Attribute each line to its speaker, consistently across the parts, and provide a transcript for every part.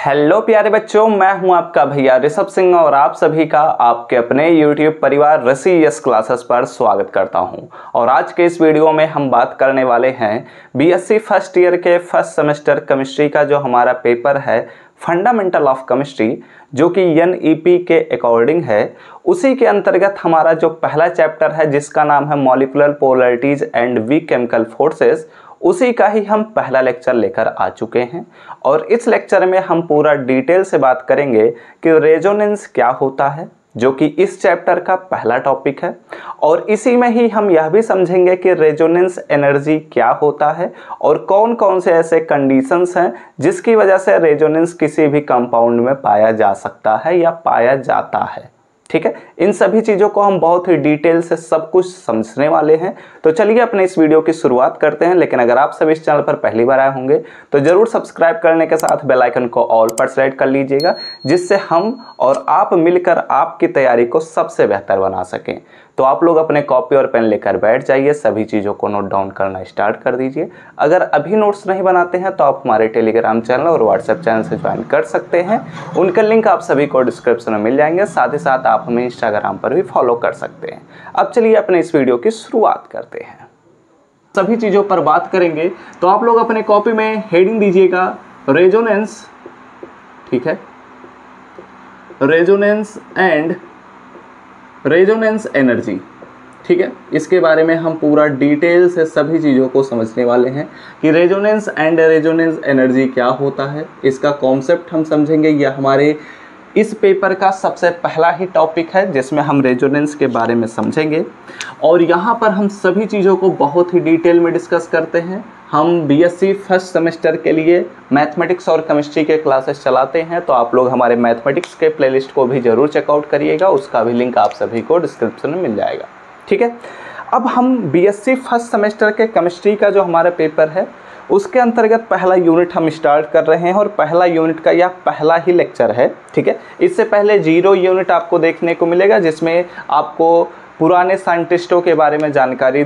Speaker 1: Hello प्यारे बच्चों, मैं हूं आपका भैया ऋषभ सिंह और आप सभी का आपके अपने YouTube परिवार ऋषि यस क्लासेस पर स्वागत करता हूं। और आज के इस वीडियो में हम बात करने वाले हैं बीएससी फर्स्ट ईयर के फर्स्ट सेमेस्टर केमिस्ट्री का जो हमारा पेपर है फंडामेंटल ऑफ केमिस्ट्री, जो कि NEP के अकॉर्डिंग है। उसी के अंतर्गत हमारा जो पहला चैप्टर है जिसका नाम है molecular polarities and weak chemical forces, उसी का ही हम पहला लेक्चर लेकर आ चुके हैं। और इस लेक्चर में हम पूरा डिटेल से बात करेंगे कि रेजोनेंस क्या होता है, जो कि इस चैप्टर का पहला टॉपिक है। और इसी में ही हम यह भी समझेंगे कि रेजोनेंस एनर्जी क्या होता है और कौन कौन से ऐसे कंडीशंस हैं जिसकी वजह से रेजोनेंस किसी भी कंपाउंड में पाया जा सकता है या पाया जाता है। ठीक है, इन सभी चीज़ों को हम बहुत ही डिटेल से सब कुछ समझने वाले हैं। तो चलिए अपने इस वीडियो की शुरुआत करते हैं। लेकिन अगर आप सभी इस चैनल पर पहली बार आए होंगे तो जरूर सब्सक्राइब करने के साथ बेल आइकन को ऑल पर सेलेक्ट कर लीजिएगा, जिससे हम और आप मिलकर आपकी तैयारी को सबसे बेहतर बना सकें। तो आप लोग अपने कॉपी और पेन लेकर बैठ जाइए, सभी चीज़ों को नोट डाउन करना स्टार्ट कर दीजिए। अगर अभी नोट्स नहीं बनाते हैं तो आप हमारे टेलीग्राम चैनल और व्हाट्सएप चैनल से ज्वाइन कर सकते हैं। उनका लिंक आप सभी को डिस्क्रिप्शन में मिल जाएंगे। साथ ही साथ आप हमें इंस्टाग्राम पर भी फॉलो कर सकते हैं। अब चलिए अपने इस वीडियो की शुरुआत करते हैं। सभी चीज़ों पर बात करेंगे तो आप लोग अपने कॉपी में हेडिंग दीजिएगा रेजोनेंस। ठीक है, रेजोनेंस एंड रेजोनेंस एनर्जी। ठीक है, इसके बारे में हम पूरा डिटेल से सभी चीज़ों को समझने वाले हैं कि रेजोनेंस एंड रेजोनेंस एनर्जी क्या होता है। इसका कॉन्सेप्ट हम समझेंगे। यह हमारे इस पेपर का सबसे पहला ही टॉपिक है जिसमें हम रेजोनेंस के बारे में समझेंगे। और यहाँ पर हम सभी चीज़ों को बहुत ही डिटेल में डिस्कस करते हैं। हम बीएससी फर्स्ट सेमेस्टर के लिए मैथमेटिक्स और केमिस्ट्री के क्लासेस चलाते हैं, तो आप लोग हमारे मैथमेटिक्स के प्लेलिस्ट को भी ज़रूर चेकआउट करिएगा। उसका भी लिंक आप सभी को डिस्क्रिप्शन में मिल जाएगा। ठीक है, अब हम बीएससी फर्स्ट सेमेस्टर के केमिस्ट्री का जो हमारा पेपर है उसके अंतर्गत पहला यूनिट हम स्टार्ट कर रहे हैं और पहला यूनिट का यह पहला ही लेक्चर है। ठीक है, इससे पहले 0 यूनिट आपको देखने को मिलेगा जिसमें आपको पुराने साइंटिस्टों के बारे में जानकारी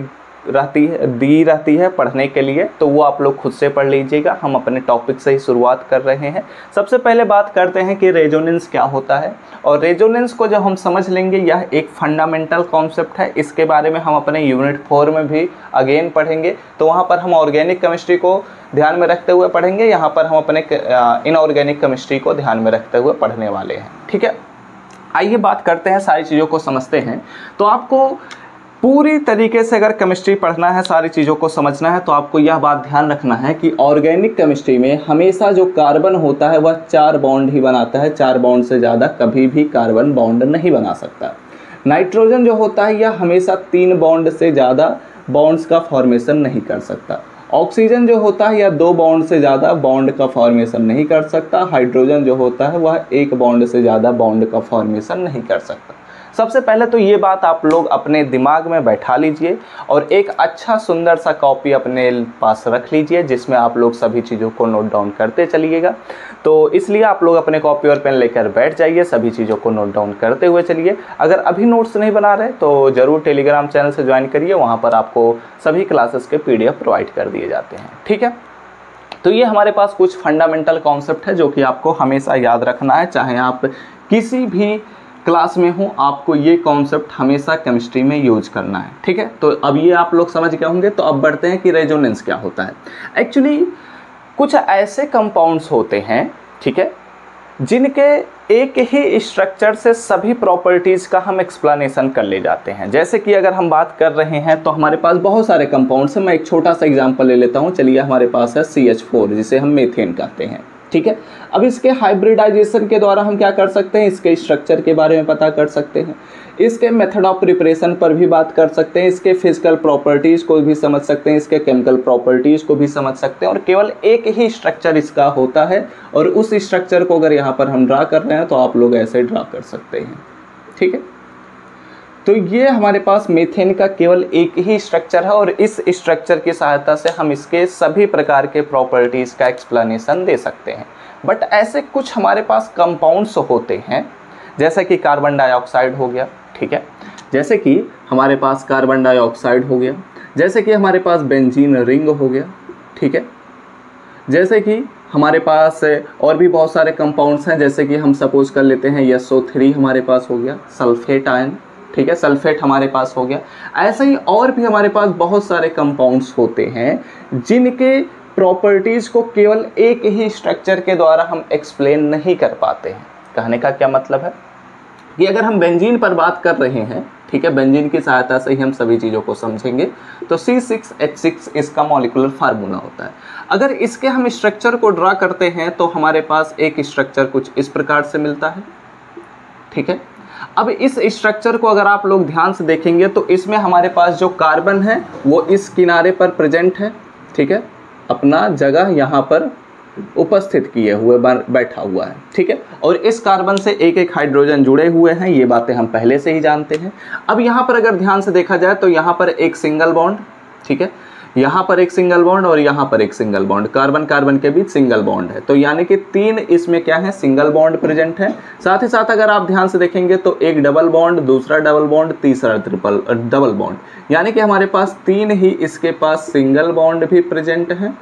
Speaker 1: दी रहती है पढ़ने के लिए, तो वो आप लोग खुद से पढ़ लीजिएगा। हम अपने टॉपिक से ही शुरुआत कर रहे हैं। सबसे पहले बात करते हैं कि रेजोनेंस क्या होता है। और रेजोनेंस को जब हम समझ लेंगे, यह एक फंडामेंटल कॉन्सेप्ट है। इसके बारे में हम अपने यूनिट 4 में भी अगेन पढ़ेंगे। तो वहाँ पर हम ऑर्गेनिक केमिस्ट्री को ध्यान में रखते हुए पढ़ेंगे, यहाँ पर हम अपने इनऑर्गेनिक केमिस्ट्री को ध्यान में रखते हुए पढ़ने वाले हैं। ठीक है, आइए बात करते हैं, सारी चीज़ों को समझते हैं। तो आपको पूरी तरीके से अगर केमिस्ट्री पढ़ना है, सारी चीज़ों को समझना है, तो आपको यह बात ध्यान रखना है कि ऑर्गेनिक केमिस्ट्री में हमेशा जो कार्बन होता है वह 4 बॉन्ड ही बनाता है। 4 बॉन्ड से ज़्यादा कभी भी कार्बन बॉन्ड नहीं बना सकता। नाइट्रोजन जो होता है यह हमेशा 3 बॉन्ड से ज़्यादा बॉन्ड्स का फॉर्मेशन नहीं कर सकता। ऑक्सीजन जो होता है यह 2 बॉन्ड से ज़्यादा बॉन्ड का फॉर्मेशन नहीं कर सकता। हाइड्रोजन जो होता है वह 1 बॉन्ड से ज़्यादा बॉन्ड का फॉर्मेशन नहीं कर सकता। सबसे पहले तो ये बात आप लोग अपने दिमाग में बैठा लीजिए और एक अच्छा सुंदर सा कॉपी अपने पास रख लीजिए जिसमें आप लोग सभी चीज़ों को नोट डाउन करते चलिएगा। तो इसलिए आप लोग अपने कॉपी और पेन लेकर बैठ जाइए, सभी चीज़ों को नोट डाउन करते हुए चलिए। अगर अभी नोट्स नहीं बना रहे तो ज़रूर टेलीग्राम चैनल से ज्वाइन करिए, वहाँ पर आपको सभी क्लासेस के PDF प्रोवाइड कर दिए जाते हैं। ठीक है, तो ये हमारे पास कुछ फंडामेंटल कॉन्सेप्ट है जो कि आपको हमेशा याद रखना है। चाहे आप किसी भी क्लास में हूँ, आपको ये कॉन्सेप्ट हमेशा केमिस्ट्री में यूज करना है। ठीक है, तो अब ये आप लोग समझ गए होंगे। तो अब बढ़ते हैं कि रेजोनेंस क्या होता है। एक्चुअली कुछ ऐसे कंपाउंड्स होते हैं, ठीक है, जिनके एक ही स्ट्रक्चर से सभी प्रॉपर्टीज़ का हम एक्सप्लेनेशन कर ले जाते हैं। जैसे कि अगर हम बात कर रहे हैं तो हमारे पास बहुत सारे कंपाउंड्स हैं। मैं एक छोटा सा एग्जांपल ले लेता हूँ। चलिए, हमारे पास है CH4 जिसे हम मीथेन कहते हैं। ठीक है, अब इसके हाइब्रिडाइजेशन के द्वारा हम क्या कर सकते हैं, इसके स्ट्रक्चर के बारे में पता कर सकते हैं, इसके मेथड ऑफ प्रिपरेशन पर भी बात कर सकते हैं, इसके फिजिकल प्रॉपर्टीज़ को भी समझ सकते हैं, इसके केमिकल प्रॉपर्टीज़ को भी समझ सकते हैं। और केवल एक ही स्ट्रक्चर इसका होता है और उस स्ट्रक्चर को अगर यहाँ पर हम ड्रा कर रहे हैं तो आप लोग ऐसे ड्रा कर सकते हैं। ठीक है, तो ये हमारे पास मीथेन का केवल एक ही स्ट्रक्चर है और इस स्ट्रक्चर की सहायता से हम इसके सभी प्रकार के प्रॉपर्टीज़ का एक्सप्लेनेशन दे सकते हैं। बट ऐसे कुछ हमारे पास कंपाउंड्स होते हैं, जैसे कि कार्बन डाइऑक्साइड हो गया। ठीक है, जैसे कि हमारे पास कार्बन डाइऑक्साइड हो गया, जैसे कि हमारे पास बेंजीन रिंग हो गया। ठीक है, जैसे कि हमारे पास और भी बहुत सारे कंपाउंड्स हैं, जैसे कि हम सपोज कर लेते हैं SO3 हमारे पास हो गया, सल्फेट आयन, ठीक है, सल्फेट हमारे पास हो गया। ऐसे ही और भी हमारे पास बहुत सारे कंपाउंड्स होते हैं जिनके प्रॉपर्टीज़ को केवल एक ही स्ट्रक्चर के द्वारा हम एक्सप्लेन नहीं कर पाते हैं। कहने का क्या मतलब है कि अगर हम बेंजीन पर बात कर रहे हैं, ठीक है, बेंजीन की सहायता से ही हम सभी चीज़ों को समझेंगे, तो C6H6 इसका मॉलिक्यूलर फार्मूला होता है। अगर इसके हम स्ट्रक्चर को ड्रा करते हैं तो हमारे पास एक स्ट्रक्चर कुछ इस प्रकार से मिलता है, ठीक है। अब इस स्ट्रक्चर को अगर आप लोग ध्यान से देखेंगे तो इसमें हमारे पास जो कार्बन है वो इस किनारे पर प्रेजेंट है, ठीक है, अपना जगह यहाँ पर उपस्थित किए हुए बैठा हुआ है, ठीक है, और इस कार्बन से एक एक हाइड्रोजन जुड़े हुए हैं, ये बातें हम पहले से ही जानते हैं। अब यहाँ पर अगर ध्यान से देखा जाए तो यहाँ पर एक सिंगल बॉन्ड, ठीक है, यहाँ पर एक सिंगल बॉन्ड और यहाँ पर एक सिंगल बॉन्ड, कार्बन कार्बन के बीच सिंगल बॉन्ड है, तो यानी कि 3 इसमें क्या है, सिंगल बॉन्ड प्रेजेंट है। साथ ही साथ अगर आप ध्यान से देखेंगे तो एक डबल बॉन्ड, दूसरा डबल बॉन्ड, तीसरा डबल बॉन्ड, यानी कि हमारे पास 3 ही इसके पास सिंगल बॉन्ड भी प्रेजेंट है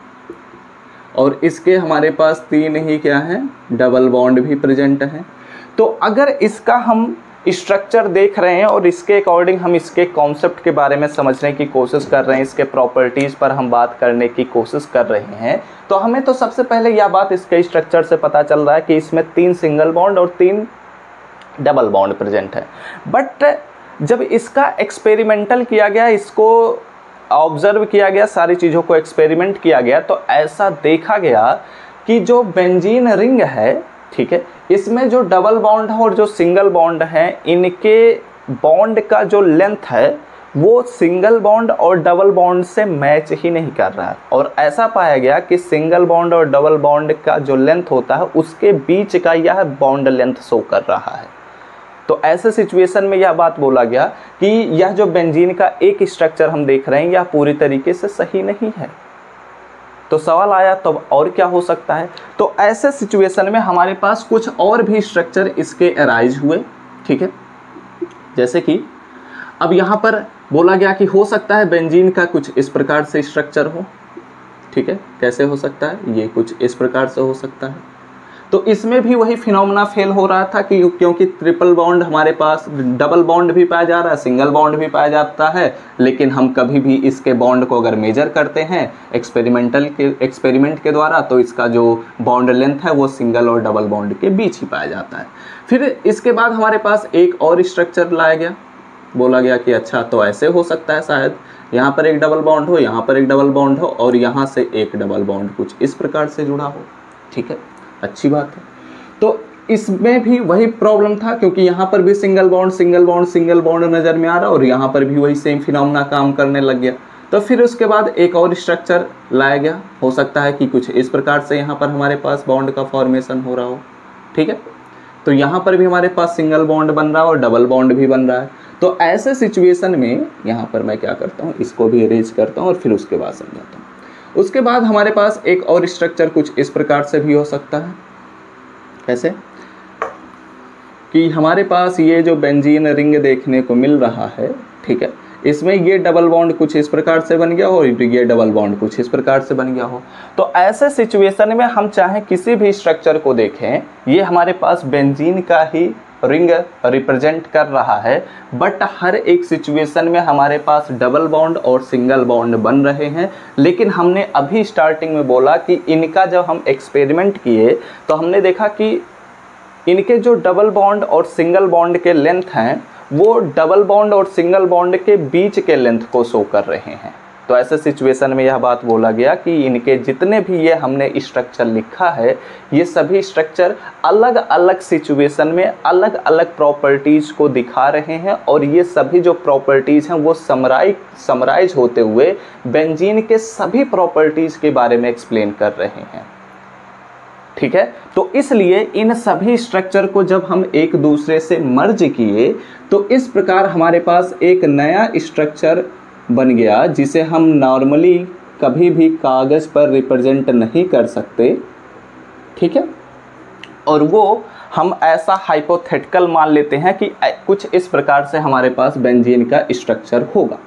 Speaker 1: और इसके हमारे पास 3 ही क्या है, डबल बॉन्ड भी प्रेजेंट है। तो अगर इसका हम स्ट्रक्चर देख रहे हैं और इसके अकॉर्डिंग हम इसके कॉन्सेप्ट के बारे में समझने की कोशिश कर रहे हैं, इसके प्रॉपर्टीज़ पर हम बात करने की कोशिश कर रहे हैं, तो हमें तो सबसे पहले यह बात इसके स्ट्रक्चर से पता चल रहा है कि इसमें 3 सिंगल बॉन्ड और 3 डबल बॉन्ड प्रेजेंट है। बट जब इसका एक्सपेरिमेंटल किया गया, इसको ऑब्जर्व किया गया, सारी चीज़ों को एक्सपेरिमेंट किया गया, तो ऐसा देखा गया कि जो बेंजीन रिंग है, ठीक है, इसमें जो डबल बॉन्ड है और जो सिंगल बॉन्ड है, इनके बॉन्ड का जो लेंथ है वो सिंगल बॉन्ड और डबल बॉन्ड से मैच ही नहीं कर रहा है। और ऐसा पाया गया कि सिंगल बॉन्ड और डबल बॉन्ड का जो लेंथ होता है उसके बीच का यह बॉन्ड लेंथ शो कर रहा है। तो ऐसे सिचुएशन में यह बात बोला गया कि यह जो बेंजीन का एक स्ट्रक्चर हम देख रहे हैं यह पूरी तरीके से सही नहीं है। तो सवाल आया तब और क्या हो सकता है, तो ऐसे सिचुएशन में हमारे पास कुछ और भी स्ट्रक्चर इसके अराइज हुए, ठीक है। जैसे कि अब यहाँ पर बोला गया कि हो सकता है बेंजीन का कुछ इस प्रकार से स्ट्रक्चर हो, ठीक है। कैसे हो सकता है, ये कुछ इस प्रकार से हो सकता है। तो इसमें भी वही फिनोमेना फेल हो रहा था कि क्योंकि ट्रिपल बॉन्ड हमारे पास, डबल बॉन्ड भी पाया जा रहा है, सिंगल बॉन्ड भी पाया जाता है, लेकिन हम कभी भी इसके बॉन्ड को अगर मेजर करते हैं एक्सपेरिमेंट के द्वारा तो इसका जो बॉन्ड लेंथ है वो सिंगल और डबल बॉन्ड के बीच ही पाया जाता है। फिर इसके बाद हमारे पास एक और स्ट्रक्चर लाया गया, बोला गया कि अच्छा तो ऐसे हो सकता है, शायद यहाँ पर एक डबल बॉन्ड हो, यहाँ पर एक डबल बॉन्ड हो और यहाँ से एक डबल बॉन्ड कुछ इस प्रकार से जुड़ा हो, ठीक है, अच्छी बात है। तो इसमें भी वही प्रॉब्लम था क्योंकि यहाँ पर भी सिंगल बॉन्ड नज़र में आ रहा और यहाँ पर भी वही सेम फिनोमेना काम करने लग गया। तो फिर उसके बाद एक और स्ट्रक्चर लाया गया, हो सकता है कि कुछ इस प्रकार से यहाँ पर हमारे पास बॉन्ड का फॉर्मेशन हो रहा हो, ठीक है। तो यहाँ पर भी हमारे पास सिंगल बॉन्ड बन रहा है और डबल बॉन्ड भी बन रहा है। तो ऐसे सिचुएशन में यहाँ पर मैं क्या करता हूँ, इसको भी अरेंज करता हूँ और फिर उसके बाद समझाता हूँ। उसके बाद हमारे पास एक और स्ट्रक्चर कुछ इस प्रकार से भी हो सकता है, कैसे कि हमारे पास ये जो बेंजीन रिंग देखने को मिल रहा है, ठीक है, इसमें ये डबल बॉन्ड कुछ इस प्रकार से बन गया हो, ये डबल बॉन्ड कुछ इस प्रकार से बन गया हो। तो ऐसे सिचुएशन में हम चाहे किसी भी स्ट्रक्चर को देखें, ये हमारे पास बेंजीन का ही रिंग रिप्रेजेंट कर रहा है, बट हर एक सिचुएशन में हमारे पास डबल बॉन्ड और सिंगल बॉन्ड बन रहे हैं। लेकिन हमने अभी स्टार्टिंग में बोला कि इनका जब हम एक्सपेरिमेंट किए तो हमने देखा कि इनके जो डबल बॉन्ड और सिंगल बॉन्ड के लेंथ हैं वो डबल बॉन्ड और सिंगल बॉन्ड के बीच के लेंथ को शो कर रहे हैं। तो ऐसे सिचुएशन में यह बात बोला गया कि इनके जितने भी ये हमने स्ट्रक्चर लिखा है, ये सभी स्ट्रक्चर अलग अलग सिचुएशन में अलग अलग प्रॉपर्टीज़ को दिखा रहे हैं और ये सभी जो प्रॉपर्टीज़ हैं वो समराइज होते हुए बेंजीन के सभी प्रॉपर्टीज़ के बारे में एक्सप्लेन कर रहे हैं, ठीक है। तो इसलिए इन सभी स्ट्रक्चर को जब हम एक दूसरे से मर्ज किए तो इस प्रकार हमारे पास एक नया स्ट्रक्चर बन गया जिसे हम नॉर्मली कभी भी कागज़ पर रिप्रेजेंट नहीं कर सकते, ठीक है। और वो हम ऐसा हाइपोथेटिकल मान लेते हैं कि कुछ इस प्रकार से हमारे पास बेंजीन का स्ट्रक्चर होगा,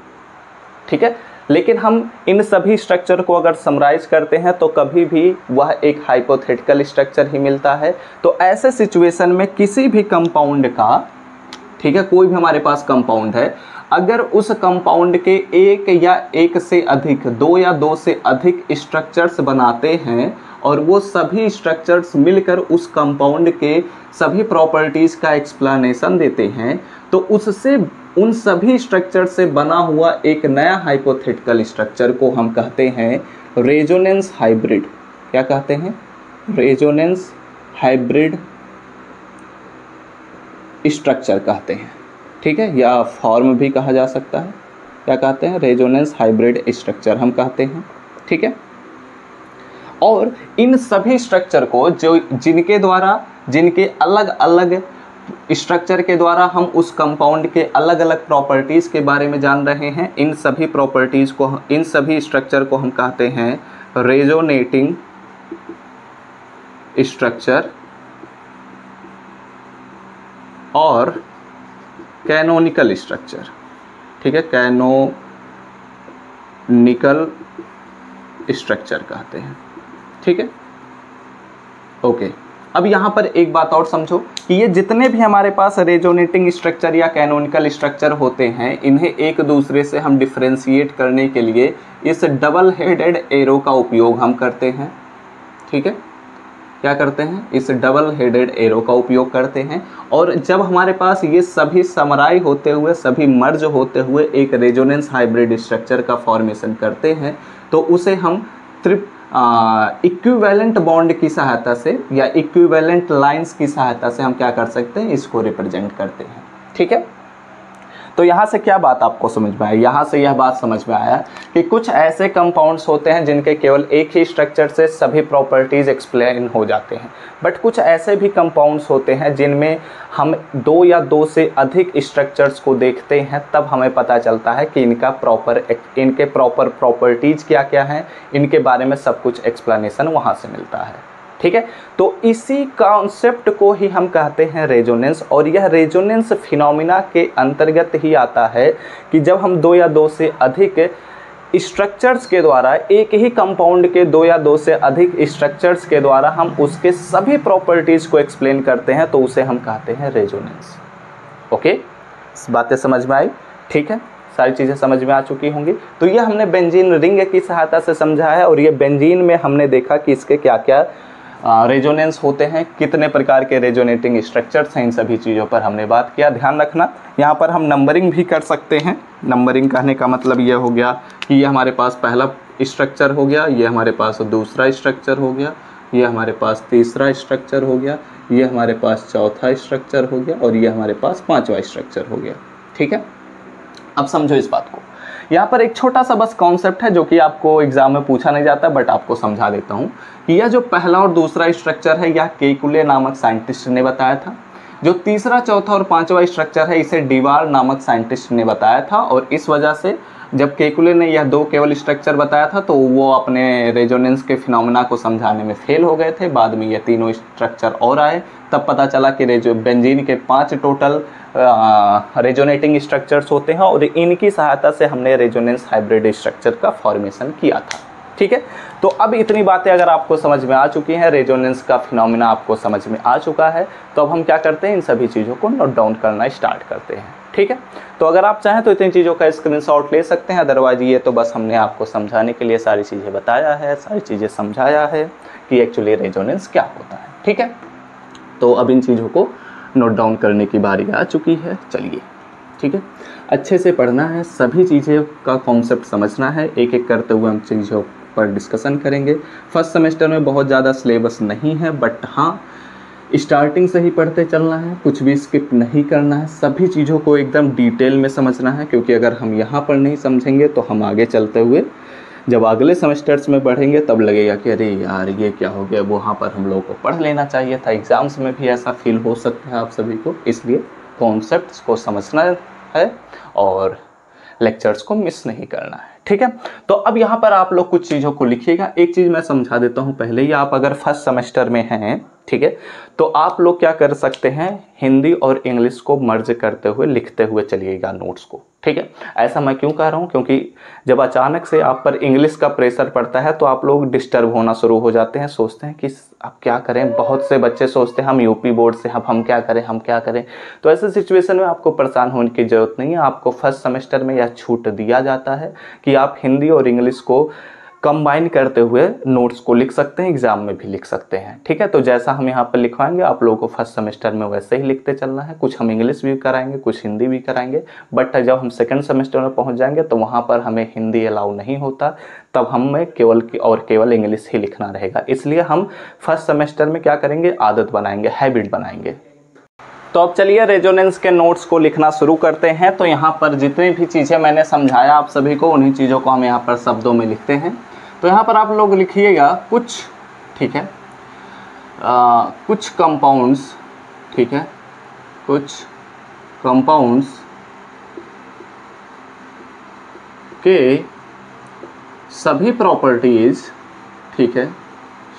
Speaker 1: ठीक है। लेकिन हम इन सभी स्ट्रक्चर को अगर समराइज करते हैं तो कभी भी वह एक हाइपोथेटिकल स्ट्रक्चर ही मिलता है। तो ऐसे सिचुएशन में किसी भी कंपाउंड का, ठीक है, कोई भी हमारे पास कंपाउंड है, अगर उस कंपाउंड के एक या एक से अधिक, दो या दो से अधिक स्ट्रक्चर्स बनाते हैं और वो सभी स्ट्रक्चर्स मिलकर उस कंपाउंड के सभी प्रॉपर्टीज़ का एक्सप्लेनेशन देते हैं, तो उससे उन सभी स्ट्रक्चर से बना हुआ एक नया हाइपोथेटिकल स्ट्रक्चर को हम कहते हैं रेजोनेंस हाइब्रिड। क्या कहते हैं? रेजोनेंस हाइब्रिड स्ट्रक्चर कहते हैं, ठीक है, या फॉर्म भी कहा जा सकता है। क्या कहते हैं? रेजोनेंस हाइब्रिड स्ट्रक्चर हम कहते हैं, ठीक है। और इन सभी स्ट्रक्चर को जिनके अलग अलग स्ट्रक्चर के द्वारा हम उस कंपाउंड के अलग अलग प्रॉपर्टीज़ के बारे में जान रहे हैं, इन सभी प्रॉपर्टीज़ को, इन सभी स्ट्रक्चर को हम कहते हैं रेजोनेटिंग स्ट्रक्चर और कैनोनिकल स्ट्रक्चर, ठीक है, कैनोनिकल स्ट्रक्चर कहते हैं, ठीक है। ओके, अब यहाँ पर एक बात और समझो कि ये जितने भी हमारे पास रेजोनेटिंग स्ट्रक्चर या कैनोनिकल स्ट्रक्चर होते हैं, इन्हें एक दूसरे से हम डिफ्रेंशिएट करने के लिए इस डबल हेडेड एरो का उपयोग हम करते हैं, ठीक है। क्या करते हैं? इस डबल हेडेड एरो का उपयोग करते हैं। और जब हमारे पास ये सभी समराई होते हुए, सभी मर्ज होते हुए एक रेजोनेंस हाइब्रिड स्ट्रक्चर का फॉर्मेशन करते हैं, तो उसे हम इक्विवेलेंट बॉन्ड की सहायता से या इक्विवेलेंट लाइंस की सहायता से हम क्या कर सकते हैं? इसको रिप्रेजेंट करते हैं, ठीक है। तो यहाँ से क्या बात आपको समझ में आई? यहाँ से यह बात समझ में आया कि कुछ ऐसे कंपाउंड्स होते हैं जिनके केवल एक ही स्ट्रक्चर से सभी प्रॉपर्टीज़ एक्सप्लेन हो जाते हैं, बट कुछ ऐसे भी कंपाउंड्स होते हैं जिनमें हम दो या दो से अधिक स्ट्रक्चर्स को देखते हैं, तब हमें पता चलता है कि इनके प्रॉपर प्रॉपर्टीज़ क्या क्या हैं, इनके बारे में सब कुछ एक्सप्लेनेशन वहाँ से मिलता है, ठीक है। तो इसी कॉन्सेप्ट को ही हम कहते हैं रेजोनेंस, और यह रेजोनेंस फिनोमिना के अंतर्गत ही आता है कि जब हम दो या दो से अधिक स्ट्रक्चर्स के द्वारा, एक ही कंपाउंड के दो या दो से अधिक स्ट्रक्चर्स के द्वारा हम उसके सभी प्रॉपर्टीज़ को एक्सप्लेन करते हैं, तो उसे हम कहते हैं रेजोनेंस। ओके, बातें समझ में आई? ठीक है, सारी चीज़ें समझ में आ चुकी होंगी। तो ये हमने बेंजीन रिंग की सहायता से समझा है, और ये बेंजीन में हमने देखा कि इसके क्या क्या रेजोनेंस होते हैं, कितने प्रकार के रेजोनेटिंग स्ट्रक्चर्स हैं, इन सभी चीज़ों पर हमने बात किया। ध्यान रखना, यहाँ पर हम नंबरिंग भी कर सकते हैं। नंबरिंग कहने का मतलब ये हो गया कि ये हमारे पास पहला स्ट्रक्चर हो गया, ये हमारे पास दूसरा स्ट्रक्चर हो गया, ये हमारे पास तीसरा स्ट्रक्चर हो गया, ये हमारे पास चौथा स्ट्रक्चर हो गया, और ये हमारे पास पाँचवा स्ट्रक्चर हो गया, ठीक है। अब समझो इस बात को। यहाँ पर एक छोटा सा बस कॉन्सेप्ट है जो कि आपको एग्जाम में पूछा नहीं जाता, बट आपको समझा देता हूँ कि यह जो पहला और दूसरा स्ट्रक्चर है, यह केकुले नामक साइंटिस्ट ने बताया था। जो तीसरा, चौथा और पांचवा स्ट्रक्चर है, इसे डिवार नामक साइंटिस्ट ने बताया था। और इस वजह से जब केकुले ने यह दो केवल स्ट्रक्चर बताया था, तो वो अपने रेजोनेंस के फिनोमेना को समझाने में फेल हो गए थे। बाद में ये तीनों स्ट्रक्चर और आए, तब पता चला कि बेंजीन के 5 टोटल रेजोनेटिंग स्ट्रक्चर्स होते हैं, और इनकी सहायता से हमने रेजोनेंस हाइब्रिड स्ट्रक्चर का फॉर्मेशन किया था, ठीक है। तो अब इतनी बातें अगर आपको समझ में आ चुकी हैं, रेजोनेंस का फिनोमेना आपको समझ में आ चुका है, तो अब हम क्या करते हैं? इन सभी चीज़ों को नोट डाउन करना स्टार्ट करते हैं, ठीक है। तो अगर आप चाहें तो इतनी चीज़ों का स्क्रीनशॉट ले सकते हैं, अदरवाइज ये तो बस हमने आपको समझाने के लिए सारी चीज़ें बताया है, सारी चीज़ें समझाया है कि एक्चुअली रेजोनेंस क्या होता है, ठीक है। तो अब इन चीज़ों को नोट डाउन करने की बारी आ चुकी है। चलिए, ठीक है, अच्छे से पढ़ना है, सभी चीज़ें का कॉन्सेप्ट समझना है, एक एक करते हुए हम चीज़ों पर डिस्कशन करेंगे। फर्स्ट सेमेस्टर में बहुत ज़्यादा सिलेबस नहीं है, बट हाँ, स्टार्टिंग से ही पढ़ते चलना है, कुछ भी स्किप नहीं करना है, सभी चीज़ों को एकदम डिटेल में समझना है, क्योंकि अगर हम यहाँ पर नहीं समझेंगे तो हम आगे चलते हुए जब अगले सेमेस्टर्स में पढ़ेंगे तब लगेगा कि अरे यार ये क्या हो गया, वहाँ पर हम लोगों को पढ़ लेना चाहिए था। एग्ज़ाम्स में भी ऐसा फील हो सकता है आप सभी को, इसलिए कॉन्सेप्ट्स को समझना है और लेक्चर्स को मिस नहीं करना है, ठीक है। तो अब यहाँ पर आप लोग कुछ चीज़ों को लिखिएगा। एक चीज़ मैं समझा देता हूँ पहले ही, आप अगर फर्स्ट सेमेस्टर में हैं ठीक है। तो आप लोग क्या कर सकते हैं, हिंदी और इंग्लिश को मर्ज करते हुए लिखते हुए चलिएगा नोट्स को, ठीक है। ऐसा मैं क्यों कह रहा हूँ, क्योंकि जब अचानक से आप पर इंग्लिश का प्रेशर पड़ता है तो आप लोग डिस्टर्ब होना शुरू हो जाते हैं, सोचते हैं कि अब क्या करें। बहुत से बच्चे सोचते हैं हम यूपी बोर्ड से, अब हम क्या करें, हम क्या करें। तो ऐसे सिचुएशन में आपको परेशान होने की ज़रूरत नहीं है। आपको फर्स्ट सेमेस्टर में यह छूट दिया जाता है कि आप हिंदी और इंग्लिश को कंबाइन करते हुए नोट्स को लिख सकते हैं, एग्जाम में भी लिख सकते हैं, ठीक है। तो जैसा हम यहाँ पर लिखवाएंगे आप लोगों को फर्स्ट सेमेस्टर में वैसे ही लिखते चलना है। कुछ हम इंग्लिश भी कराएंगे, कुछ हिंदी भी कराएंगे, बट जब हम सेकंड सेमेस्टर में पहुँच जाएंगे तो वहाँ पर हमें हिंदी अलाउ नहीं होता, तब हमें केवल इंग्लिश ही लिखना रहेगा। इसलिए हम फर्स्ट सेमेस्टर में क्या करेंगे, आदत बनाएंगे, हैबिट बनाएंगे। तो अब चलिए रेजोनेंस के नोट्स को लिखना शुरू करते हैं। तो यहाँ पर जितनी भी चीज़ें मैंने समझाया आप सभी को, उन्हीं चीज़ों को हम यहाँ पर शब्दों में लिखते हैं। तो यहाँ पर आप लोग लिखिएगा कुछ, ठीक है, कुछ कंपाउंड्स, ठीक है, कुछ कंपाउंड्स के सभी प्रॉपर्टीज़, ठीक है,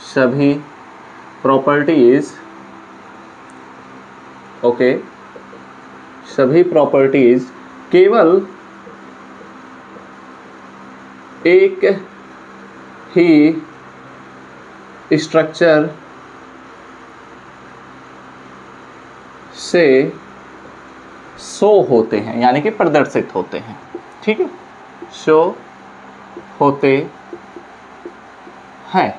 Speaker 1: सभी प्रॉपर्टीज़, ओके, सभी प्रॉपर्टीज केवल एक ही स्ट्रक्चर से शो होते हैं, यानी कि प्रदर्शित होते हैं, ठीक है, शो होते हैं,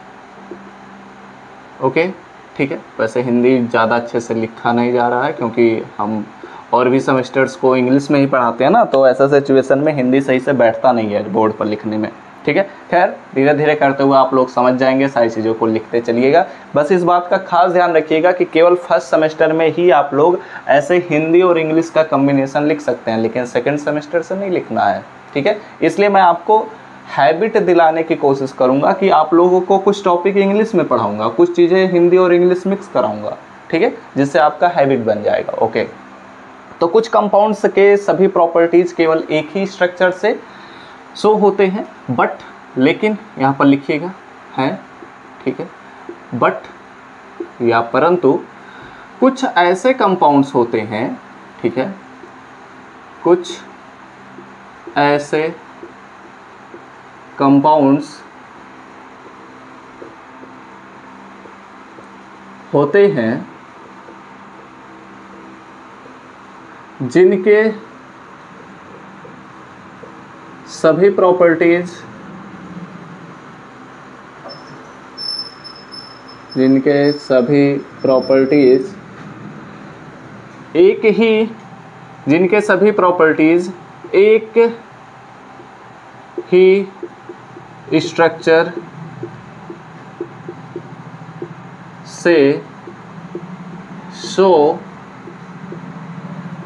Speaker 1: ओके, ठीक है। वैसे हिंदी ज़्यादा अच्छे से लिखा नहीं जा रहा है क्योंकि हम और भी सेमेस्टर्स को इंग्लिश में ही पढ़ाते हैं ना, तो ऐसा सिचुएशन में हिंदी सही से बैठता नहीं है बोर्ड पर लिखने में, ठीक है। खैर धीरे धीरे करते हुए आप लोग समझ जाएंगे, सारी चीज़ों को लिखते चलिएगा। बस इस बात का खास ध्यान रखिएगा कि केवल फर्स्ट सेमेस्टर में ही आप लोग ऐसे हिंदी और इंग्लिश का कम्बिनेशन लिख सकते हैं, लेकिन सेकेंड सेमेस्टर से नहीं लिखना है, ठीक है। इसलिए मैं आपको हैबिट दिलाने की कोशिश करूंगा कि आप लोगों को कुछ टॉपिक इंग्लिश में पढ़ाऊंगा, कुछ चीज़ें हिंदी और इंग्लिश मिक्स कराऊंगा, ठीक है, जिससे आपका हैबिट बन जाएगा, ओके। तो कुछ कंपाउंड्स के सभी प्रॉपर्टीज़ केवल एक ही स्ट्रक्चर से शो होते हैं, बट, लेकिन यहाँ पर लिखिएगा है, ठीक है, बट या परंतु कुछ ऐसे कंपाउंड्स होते हैं, ठीक है, कुछ ऐसे कंपाउंड्स होते हैं जिनके सभी प्रॉपर्टीज एक ही स्ट्रक्चर से शो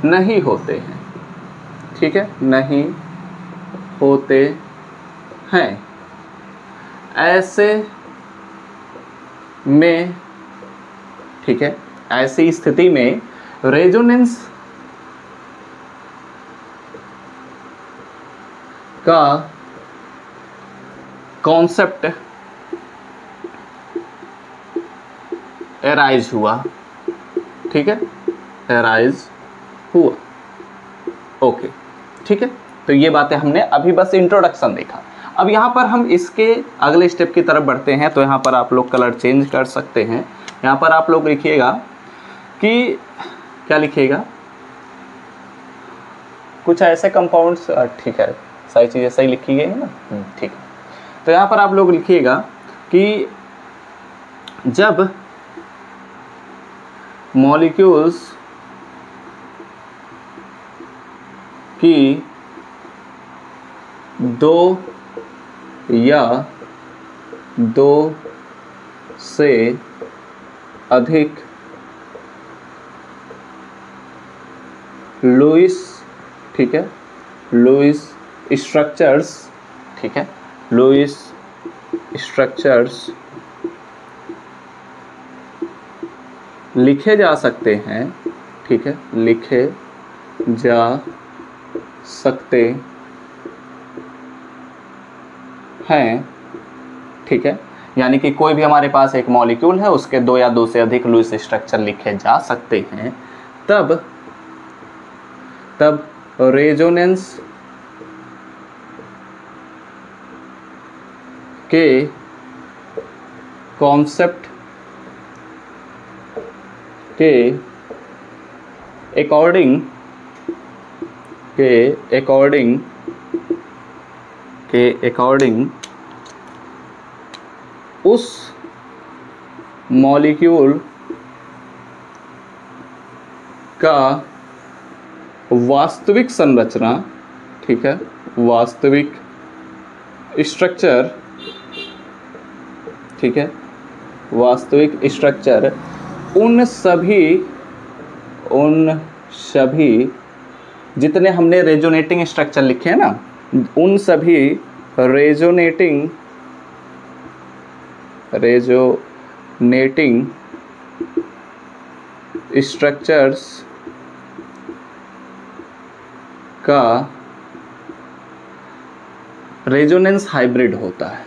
Speaker 1: नहीं होते हैं, ठीक है, नहीं होते हैं। ऐसे में, ठीक है, ऐसी स्थिति में रेजोनेंस का कॉन्सेप्ट एराइज हुआ, ठीक है, एराइज हुआ, ओके, ठीक है। तो ये बातें हमने अभी बस इंट्रोडक्शन देखा। अब यहाँ पर हम इसके अगले स्टेप की तरफ बढ़ते हैं। तो यहाँ पर आप लोग कलर चेंज कर सकते हैं। यहाँ पर आप लोग लिखिएगा कि क्या लिखिएगा, कुछ ऐसे कंपाउंड्स, ठीक है, सारी चीज़ें सही लिखी गई है ना, ठीक है। तो यहाँ पर आप लोग लिखिएगा कि जब मॉलिक्यूल्स की दो या दो से अधिक लुईस, ठीक है, लुईस स्ट्रक्चर्स, ठीक है, लुईस स्ट्रक्चर्स लिखे जा सकते हैं, ठीक है, लिखे जा सकते हैं, ठीक है। यानी कि कोई भी हमारे पास एक मॉलिक्यूल है, उसके 2 या 2 से अधिक लुईस स्ट्रक्चर लिखे जा सकते हैं, तब रेजोनेंस के कॉन्सेप्ट के अकॉर्डिंग उस मॉलिक्यूल का वास्तविक संरचना, ठीक है, वास्तविक स्ट्रक्चर, ठीक है, वास्तविक स्ट्रक्चर उन सभी जितने हमने रेजोनेटिंग स्ट्रक्चर लिखे हैं ना, उन सभी रेजोनेटिंग स्ट्रक्चर्स का रेजोनेंस हाइब्रिड होता है,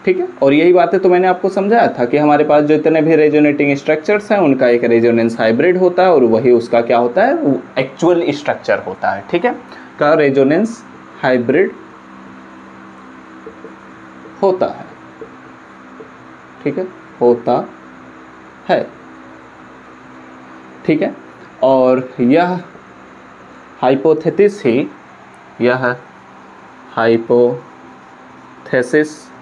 Speaker 1: ठीक है। और यही बातें तो मैंने आपको समझाया था कि हमारे पास जो इतने भी रेजोनेटिंग स्ट्रक्चर्स हैं उनका एक रेजोनेंस हाइब्रिड होता है और वही उसका क्या होता है, एक्चुअल स्ट्रक्चर होता है, ठीक है, का रेजोनेंस हाइब्रिड होता है, ठीक है, होता है, ठीक है। और यह हाइपोथेसिस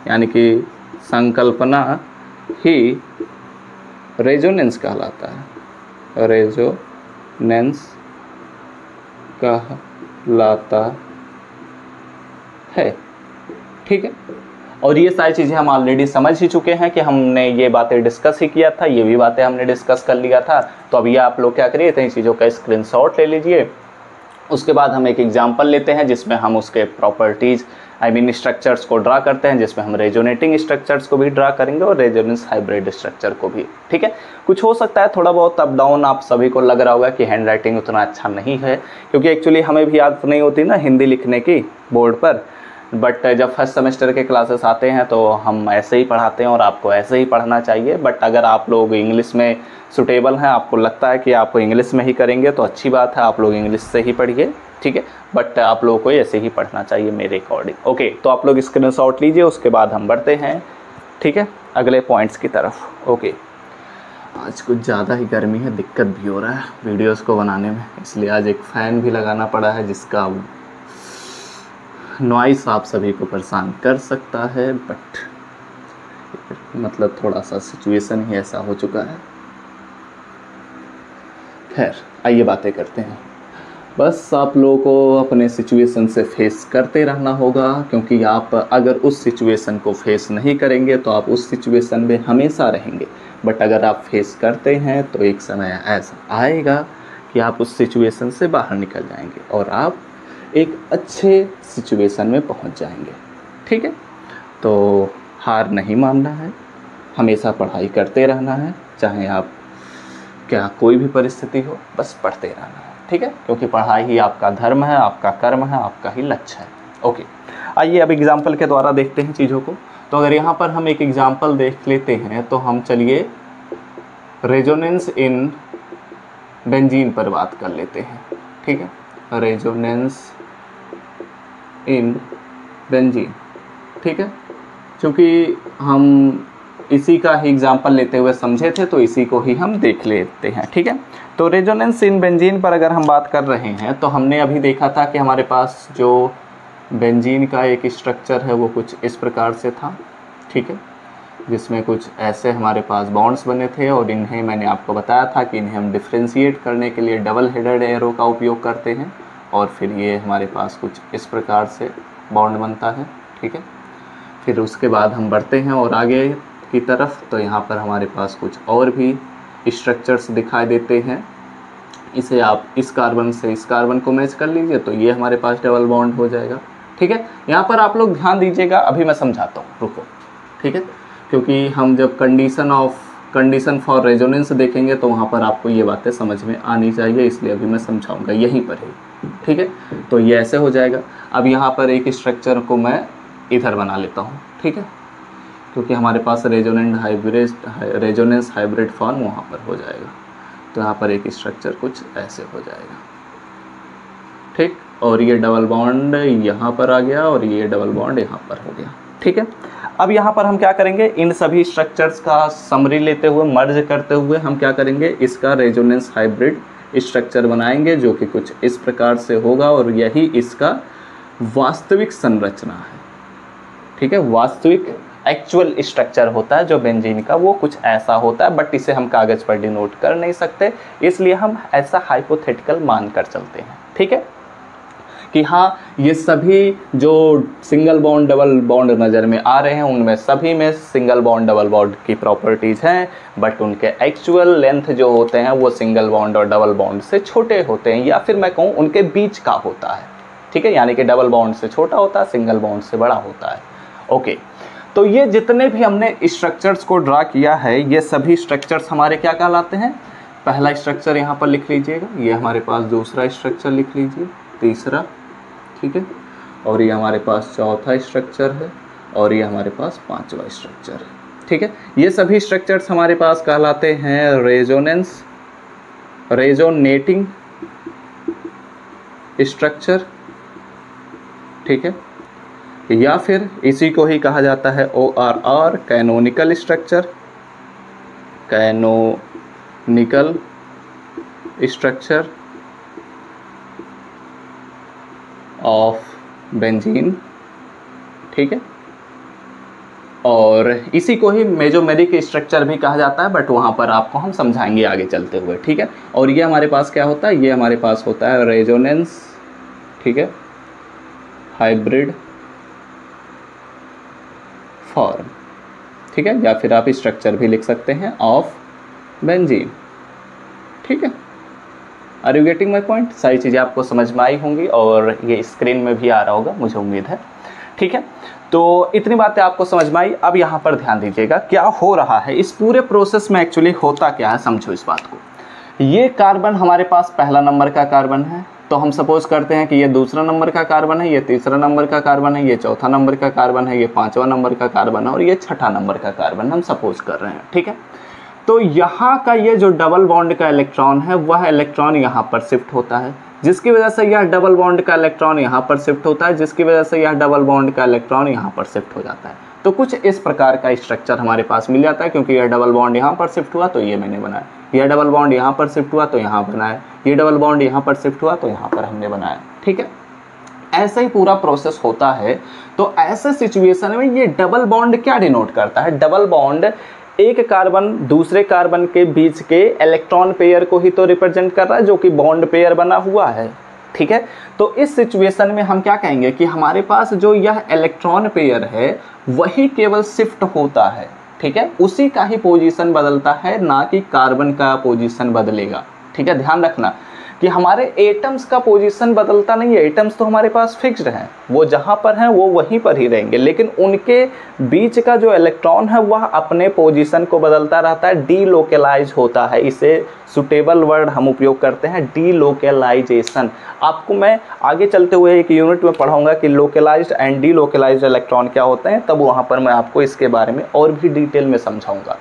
Speaker 1: यानी कि संकल्पना ही रेजोनेंस कहलाता है, रेजोनेंस कहलाता है, ठीक है। और ये सारी चीज़ें हम ऑलरेडी समझ ही चुके हैं कि हमने ये बातें डिस्कस ही किया था, ये भी बातें हमने डिस्कस कर लिया था। तो अब ये आप लोग क्या करिए, इन चीज़ों का स्क्रीनशॉट ले लीजिए। उसके बाद हम एक एग्जांपल लेते हैं जिसमें हम उसके प्रॉपर्टीज़ स्ट्रक्चर्स को ड्रा करते हैं, जिसमें हम रेजोनेटिंग स्ट्रक्चर्स को भी ड्रा करेंगे और रेजोनेंस हाइब्रिड स्ट्रक्चर को भी, ठीक है। कुछ हो सकता है थोड़ा बहुत अप डाउन, आप सभी को लग रहा होगा कि हैंड राइटिंग उतना अच्छा नहीं है, क्योंकि एक्चुअली हमें भी आदत नहीं होती ना हिंदी लिखने की बोर्ड पर। बट जब फर्स्ट सेमेस्टर के क्लासेस आते हैं तो हम ऐसे ही पढ़ाते हैं और आपको ऐसे ही पढ़ना चाहिए। बट अगर आप लोग इंग्लिश में सुटेबल हैं, आपको लगता है कि आप इंग्लिश में ही करेंगे तो अच्छी बात है, आप लोग इंग्लिश से ही पढ़िए, ठीक है। बट आप लोगों को ऐसे ही पढ़ना चाहिए मेरे अकॉर्डिंग। ओके, तो आप लोग स्क्रीनशॉट लीजिए, उसके बाद हम बढ़ते हैं, ठीक है, अगले पॉइंट्स की तरफ। ओके, आज कुछ ज़्यादा ही गर्मी है, दिक्कत भी हो रहा है वीडियोस को बनाने में, इसलिए आज एक फ़ैन भी लगाना पड़ा है जिसका नॉइस आप सभी को परेशान कर सकता है। बट मतलब थोड़ा सा सिचुएशन ही ऐसा हो चुका है। खैर, आइए बातें करते हैं। बस आप लोगों को अपने सिचुएशन से फेस करते रहना होगा, क्योंकि आप अगर उस सिचुएशन को फेस नहीं करेंगे तो आप उस सिचुएशन में हमेशा रहेंगे। बट अगर आप फेस करते हैं तो एक समय ऐसा आएगा कि आप उस सिचुएशन से बाहर निकल जाएंगे और आप एक अच्छे सिचुएशन में पहुंच जाएंगे, ठीक है। तो हार नहीं मानना है, हमेशा पढ़ाई करते रहना है, चाहे आप क्या कोई भी परिस्थिति हो, बस पढ़ते रहना है, ठीक है, क्योंकि पढ़ाई ही आपका धर्म है, आपका कर्म है, आपका ही लक्ष्य है। ओके, आइए अब एग्जाम्पल के द्वारा देखते हैं चीज़ों को। तो अगर यहाँ पर हम एक एग्जाम्पल देख लेते हैं तो हम चलिए रेजोनेंस इन बेंजीन पर बात कर लेते हैं, ठीक है, रेजोनेंस इन बेंजीन, ठीक है। क्योंकि हम इसी का ही एग्जाम्पल लेते हुए समझे थे तो इसी को ही हम देख लेते हैं, ठीक है। तो रेजोनेंस इन बेंजीन पर अगर हम बात कर रहे हैं तो हमने अभी देखा था कि हमारे पास जो बेंजीन का एक स्ट्रक्चर है वो कुछ इस प्रकार से था, ठीक है, जिसमें कुछ ऐसे हमारे पास बॉन्ड्स बने थे और इन्हें मैंने आपको बताया था कि इन्हें हम डिफ्रेंशिएट करने के लिए डबल हेडेड एरो का उपयोग करते हैं और फिर ये हमारे पास कुछ इस प्रकार से बॉन्ड बनता है, ठीक है। फिर उसके बाद हम बढ़ते हैं और आगे की तरफ, तो यहाँ पर हमारे पास कुछ और भी स्ट्रक्चर्स दिखाई देते हैं। इसे आप इस कार्बन से इस कार्बन को मैच कर लीजिए तो ये हमारे पास डबल बॉन्ड हो जाएगा, ठीक है। यहाँ पर आप लोग ध्यान दीजिएगा, अभी मैं समझाता हूँ, रुको, ठीक है, क्योंकि हम जब कंडीशन फॉर रेजोनेंस देखेंगे तो वहाँ पर आपको ये बातें समझ में आनी चाहिए, इसलिए अभी मैं समझाऊंगा यहीं पर ही, ठीक है। तो ये ऐसे हो जाएगा। अब यहाँ पर एक स्ट्रक्चर को मैं इधर बना लेता हूँ, ठीक है, क्योंकि हमारे पास रेजोनेंस हाइब्रिड फॉर्म वहाँ पर हो जाएगा। तो यहाँ पर एक स्ट्रक्चर कुछ ऐसे हो जाएगा, ठीक। और ये डबल बॉन्ड यहाँ पर आ गया और ये डबल बॉन्ड यहाँ पर हो गया, ठीक है। अब यहाँ पर हम क्या करेंगे, इन सभी स्ट्रक्चर्स का समरी लेते हुए, मर्ज करते हुए हम क्या करेंगे, इसका रेजोनेंस हाइब्रिड स्ट्रक्चर बनाएंगे जो कि कुछ इस प्रकार से होगा और यही इसका वास्तविक संरचना है, ठीक है। वास्तविक एक्चुअल स्ट्रक्चर होता है जो बेंजीन का, वो कुछ ऐसा होता है, बट इसे हम कागज़ पर डिनोट कर नहीं सकते, इसलिए हम ऐसा हाइपोथेटिकल मान कर चलते हैं, ठीक है, कि हाँ ये सभी जो सिंगल बॉन्ड डबल बॉन्ड नज़र में आ रहे हैं उनमें सभी में सिंगल बॉन्ड डबल बॉन्ड की प्रॉपर्टीज़ हैं, बट उनके एक्चुअल लेंथ जो होते हैं वो सिंगल बॉन्ड और डबल बॉन्ड से छोटे होते हैं, या फिर मैं कहूँ उनके बीच का होता है, ठीक है। यानी कि डबल बॉन्ड से छोटा होता है, सिंगल बॉन्ड से बड़ा होता है, ओके। तो ये जितने भी हमने स्ट्रक्चर्स को ड्रा किया है, ये सभी स्ट्रक्चर्स हमारे क्या कहलाते हैं। पहला स्ट्रक्चर यहाँ पर लिख लीजिएगा, ये हमारे पास दूसरा स्ट्रक्चर लिख लीजिए, तीसरा, ठीक है, और ये हमारे पास चौथा स्ट्रक्चर है और ये हमारे पास पांचवा स्ट्रक्चर है, ठीक है। ये सभी स्ट्रक्चर्स हमारे पास कहलाते हैं रेजोनेटिंग स्ट्रक्चर, ठीक है, या फिर इसी को ही कहा जाता है ORR, canonical structure, canonical structure of benzene, ठीक है। और इसी को ही मेजोमेरिक स्ट्रक्चर भी कहा जाता है, बट वहाँ पर आपको हम समझाएंगे आगे चलते हुए, ठीक है। और ये हमारे पास क्या होता है, ये हमारे पास होता है रेजोनेंस, ठीक है, हाइब्रिड फॉर्म, ठीक है, या फिर आप स्ट्रक्चर भी लिख सकते हैं ऑफ बेंजीन, ठीक है। Are you getting my point. सारी चीज़ें आपको समझ में आई होंगी और ये स्क्रीन में भी आ रहा होगा, मुझे उम्मीद है, ठीक है। तो इतनी बातें आपको समझ में आई। अब यहाँ पर ध्यान दीजिएगा क्या हो रहा है इस पूरे प्रोसेस में, एक्चुअली होता क्या है, समझो इस बात को। ये कार्बन हमारे पास पहला नंबर का कार्बन है, तो हम सपोज करते हैं कि ये दूसरा नंबर का कार्बन है, ये तीसरा नंबर का कार्बन है, ये चौथा नंबर का कार्बन है, ये पांचवा नंबर का कार्बन है और ये छठा नंबर का कार्बन हम सपोज कर रहे हैं, ठीक है। तो यहाँ का ये जो डबल बॉन्ड का इलेक्ट्रॉन है वह इलेक्ट्रॉन यहाँ पर शिफ्ट होता है, जिसकी वजह से यह डबल बॉन्ड का इलेक्ट्रॉन यहाँ पर शिफ्ट होता है, जिसकी वजह से यह डबल बॉन्ड का इलेक्ट्रॉन यहाँ पर शिफ्ट हो जाता है। तो कुछ इस प्रकार का स्ट्रक्चर हमारे पास मिल जाता है, क्योंकि यह डबल बॉन्ड यहाँ पर शिफ्ट हुआ तो ये मैंने बनाया, यह डबल बॉन्ड यहाँ पर शिफ्ट हुआ तो यहाँ बनाया, ये डबल बॉन्ड यहाँ पर शिफ्ट हुआ तो यहाँ पर हमने बनाया, ठीक है। ऐसे ही पूरा प्रोसेस होता है। तो ऐसे सिचुएशन में ये डबल बॉन्ड क्या डिनोट करता है, डबल बॉन्ड एक कार्बन दूसरे कार्बन के बीच के इलेक्ट्रॉन पेयर को ही तो रिप्रेजेंट कर रहा है जो कि बॉन्ड पेयर बना हुआ है, ठीक है। तो इस सिचुएशन में हम क्या कहेंगे कि हमारे पास जो यह इलेक्ट्रॉन पेयर है वही केवल शिफ्ट होता है, ठीक है, उसी का ही पोजीशन बदलता है, ना कि कार्बन का पोजीशन बदलेगा, ठीक है। ध्यान रखना कि हमारे एटम्स का पोजीशन बदलता नहीं है, एटम्स तो हमारे पास फिक्स्ड हैं, वो जहाँ पर हैं वो वहीं पर ही रहेंगे, लेकिन उनके बीच का जो इलेक्ट्रॉन है वह अपने पोजीशन को बदलता रहता है, डीलोकलाइज होता है। इसे सुटेबल वर्ड हम उपयोग करते हैं, डीलोकलाइजेशन। आपको मैं आगे चलते हुए एक यूनिट में पढ़ाऊंगा कि लोकलाइज्ड एंड डीलोकलाइज्ड इलेक्ट्रॉन क्या होते हैं, तब वहाँ पर मैं आपको इसके बारे में और भी डिटेल में समझाऊँगा,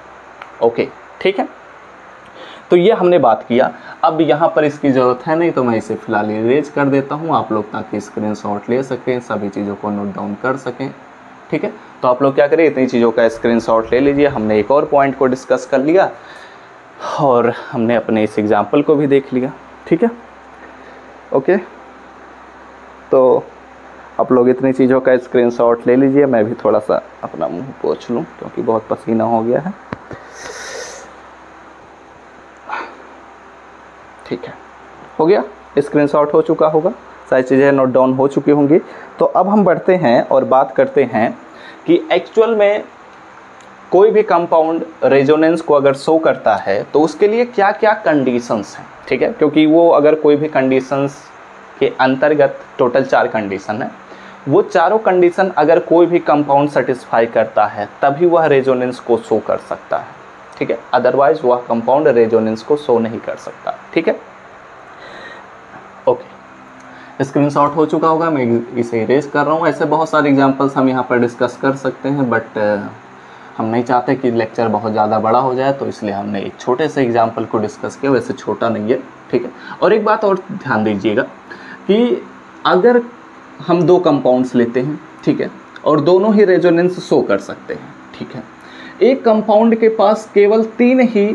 Speaker 1: ओके, ठीक है। तो ये हमने बात किया। अब यहाँ पर इसकी ज़रूरत है नहीं तो मैं इसे फिलहाल इरेज कर देता हूँ आप लोग, ताकि स्क्रीनशॉट ले सकें, सभी चीज़ों को नोट डाउन कर सकें, ठीक है। तो आप लोग क्या करें, इतनी चीज़ों का स्क्रीनशॉट ले लीजिए। हमने एक और पॉइंट को डिस्कस कर लिया और हमने अपने इस एग्जाम्पल को भी देख लिया, ठीक है, ओके। तो आप लोग इतनी चीज़ों का स्क्रीनशॉट ले लीजिए, मैं भी थोड़ा सा अपना मुँह पोंछ लूँ क्योंकि बहुत पसीना हो गया है, ठीक है, हो गया, स्क्रीनशॉट हो चुका होगा, सारी चीज़ें नोट डाउन हो चुकी होंगी। तो अब हम बढ़ते हैं और बात करते हैं कि एक्चुअल में कोई भी कंपाउंड रेजोनेंस को अगर शो करता है तो उसके लिए क्या क्या कंडीशंस हैं, ठीक है, क्योंकि वो अगर कोई भी कंडीशंस के अंतर्गत टोटल 4 कंडीशन है, वो चारों कंडीशन अगर कोई भी कंपाउंड सेटिस्फाई करता है तभी वह रेजोनेंस को शो कर सकता है, ठीक है, अदरवाइज वह कंपाउंड रेजोनेंस को शो नहीं कर सकता, ठीक है, ओके। स्क्रीनशॉट हो चुका होगा, मैं इसे इरेज कर रहा हूँ। ऐसे बहुत सारे एग्जांपल्स हम यहाँ पर डिस्कस कर सकते हैं, बट हम नहीं चाहते कि लेक्चर बहुत ज़्यादा बड़ा हो जाए, तो इसलिए हमने एक छोटे से एग्जाम्पल को डिस्कस किया, वैसे छोटा नहीं है, ठीक है। और एक बात और ध्यान दीजिएगा कि अगर हम दो कंपाउंड्स लेते हैं, ठीक है, और दोनों ही रेजोनेंस शो कर सकते हैं, ठीक है, एक कंपाउंड के पास केवल 3 ही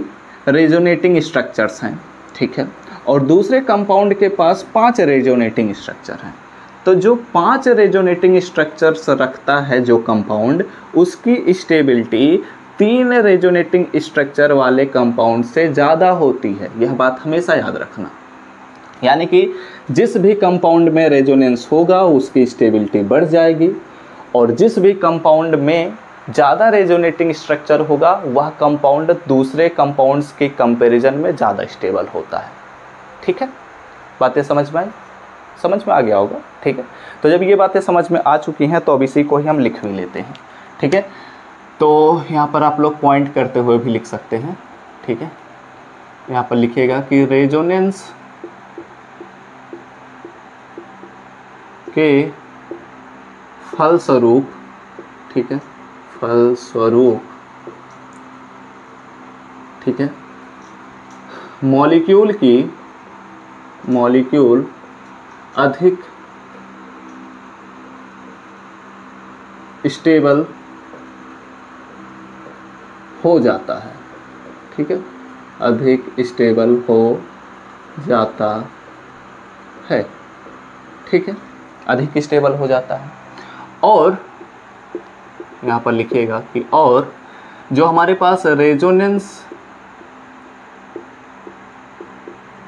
Speaker 1: रेजोनेटिंग स्ट्रक्चर्स हैं, ठीक है, और दूसरे कंपाउंड के पास 5 रेजोनेटिंग स्ट्रक्चर हैं, तो जो 5 रेजोनेटिंग स्ट्रक्चर्स रखता है जो कंपाउंड, उसकी स्टेबिलिटी 3 रेजोनेटिंग स्ट्रक्चर वाले कंपाउंड से ज़्यादा होती है। यह बात हमेशा याद रखना। यानी कि जिस भी कंपाउंड में रेजोनेंस होगा उसकी स्टेबिलिटी बढ़ जाएगी, और जिस भी कंपाउंड में ज़्यादा रेजोनेटिंग स्ट्रक्चर होगा वह कंपाउंड दूसरे कंपाउंड्स के कंपैरिजन में ज़्यादा स्टेबल होता है, ठीक है। बातें समझ में आई? समझ में आ गया होगा, ठीक है। तो जब ये बातें समझ में आ चुकी हैं तो अब इसी को ही हम लिख भी लेते हैं, ठीक है। तो यहाँ पर आप लोग पॉइंट करते हुए भी लिख सकते हैं, ठीक है। यहाँ पर लिखिएगा कि रेजोनेंस के फलस्वरूप, ठीक है, फलस्वरूप, ठीक है, मॉलिक्यूल अधिक स्टेबल हो जाता है, ठीक है, अधिक स्टेबल हो जाता है, ठीक है, अधिक स्टेबल हो जाता है। और यहाँ पर लिखिएगा कि और जो हमारे पास रेजोनेंस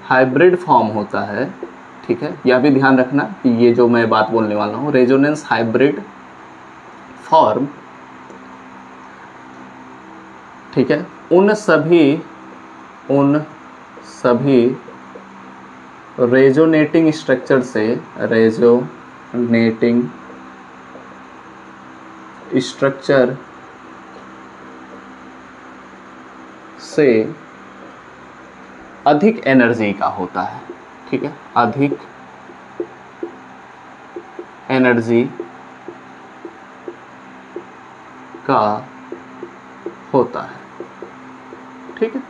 Speaker 1: हाइब्रिड फॉर्म होता है, ठीक है, यह भी ध्यान रखना कि ये जो मैं बात बोलने वाला हूँ, रेजोनेंस हाइब्रिड फॉर्म, ठीक है, उन सभी रेजोनेटिंग स्ट्रक्चर से, रेजोनेटिंग स्ट्रक्चर से अधिक एनर्जी का होता है, ठीक है, अधिक एनर्जी का होता है, ठीक है।